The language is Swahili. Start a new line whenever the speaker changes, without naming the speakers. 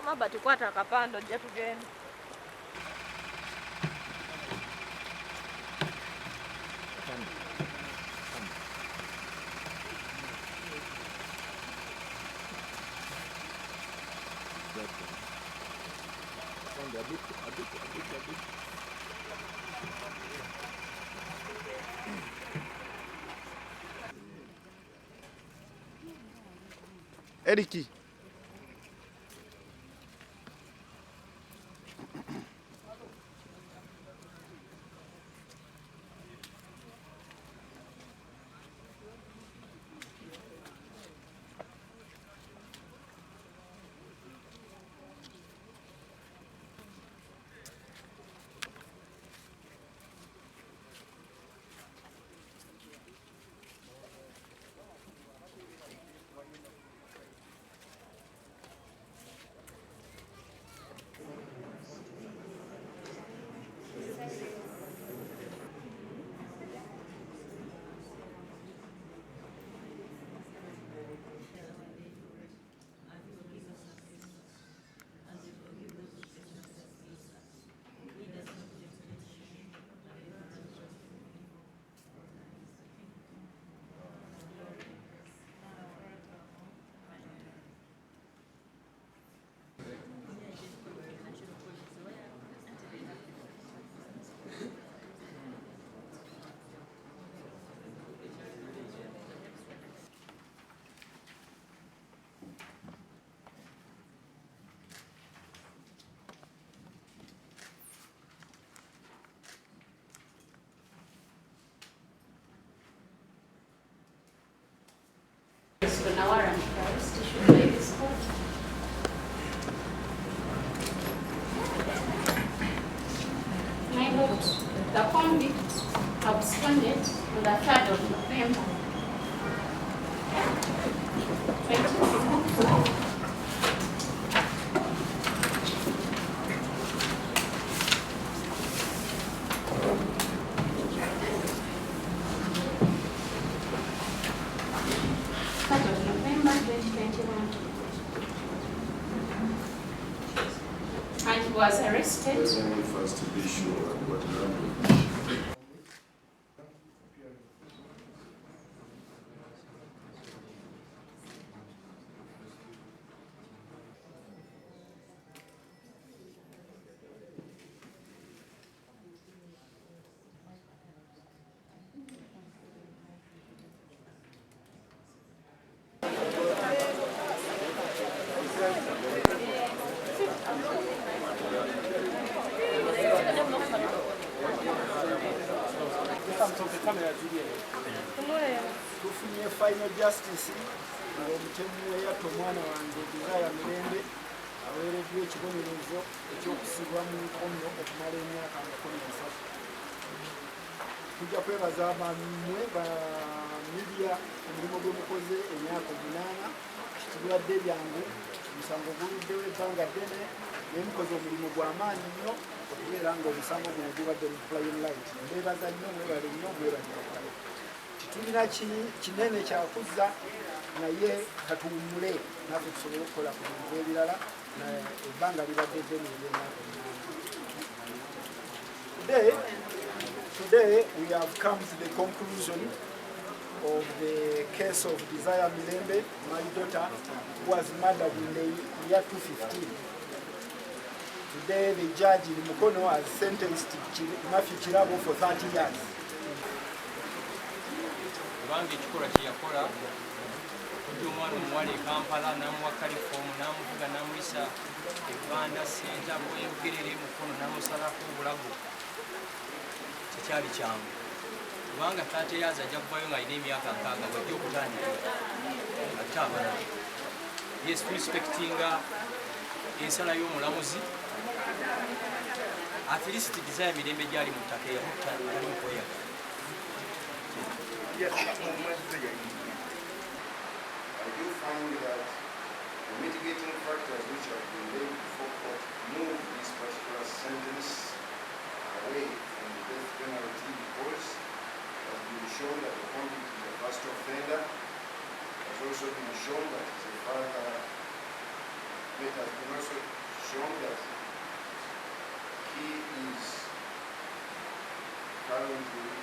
Maba tukwata akapando jja tugenda.
Eriki.
An warrant for arrest issued by this court. My lord, the convict absconded on the 3rd of November 2024. And he was arrested.
First to be sure what language.
Tufunye final justice ng'omutemu eyatta omwana wange Desire Mirembe aweereddwa ekibonerezo ekyokusibwa mu nkomyo okumala emyaka 13. Tujja kwebaza bammwe ba media omulimu gwe mukoze emyaka 8 kitibwadde byangu omusango guluddewo ebbanga ddene naye mukoze omulimu gw'amaanyi nnyo okubeera ng'omusango guno gubadde mu flying light. Mbeebaza nnyo mwebale nnyo mwebale. Tulina kinene kyakuzza naye katuwummule naffe tusobole okukola ku bintu ebirala ebbanga libadde ddene ery'emyaka 8. Today we have come to the conclusion of the case of Desire Mirembe, my daughter, who was murdered in the year 2015. Today the judge in Mukono has sentenced Matthew Kirabo for 30 years.
Bangi chikola chiyakola kuti omwana omuwala e Kampala namuwa kalifomu namuvuga namuyisa ebbanda senta bweyogerere Mukono namusalako obulago kikyali kyangu kubanga taata yaza ajja kuvayo ng'alina emyaka 6 bwajja okutandika ate abana yes respectinga ensala y'omulamuzi at least Desire Mirembe gyali mu ttaka eyamutta ali mu kweyagala.
Yes, I do find that the mitigating factors which have been laid before court move this particular sentence away from the death penalty because it has been shown that the convict is a first offender. It has also been shown that he is a father it has been also shown that he is currently